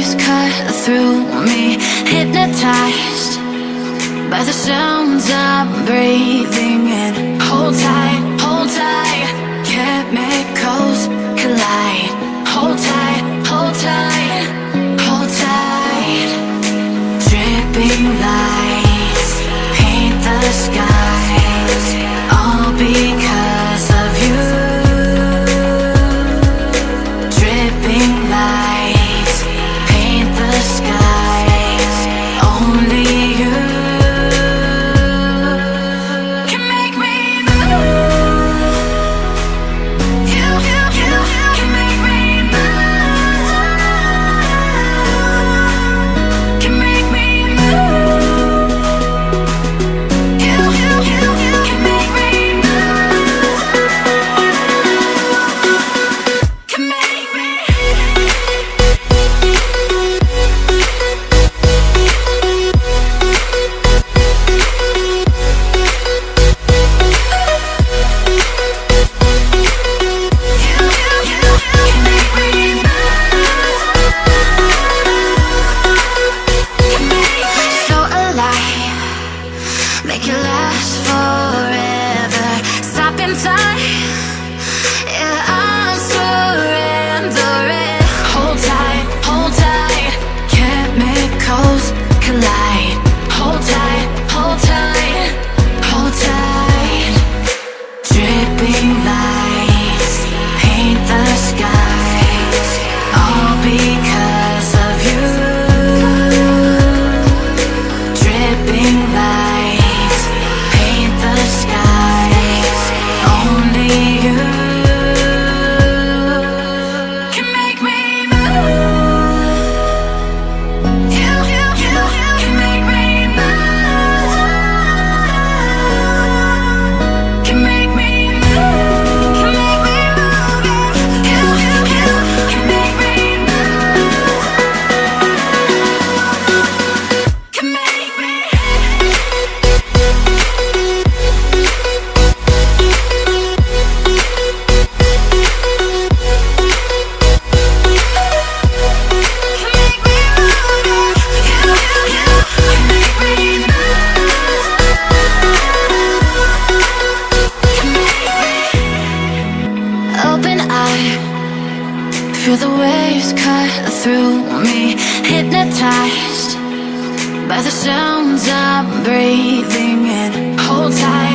waves cut through me, hypnotized by the sounds I'm breathing in. Hold tight, chemicals collide. Hold tight, hold tight, hold tight. Dripping lights paint the skies, all because of you. Dripping lights paint the skies, only you can make me move. You can make me move. Can make me move. You can make me move. Can make me. So alive, make it last forever. Stop in time, yeah, I'm surrendering. Hold tight, chemicals collide. Hold tight, hold tight, hold tight. Dripping lights paint the skies, all because of you. Dripping lights paint the skies, only you can make me move. You can make me move. Can make me move. Can make me move. You can make me move. Can make me. Open eye, feel the waves cut through me, hypnotized by the sounds I'm breathing in. Hold tight.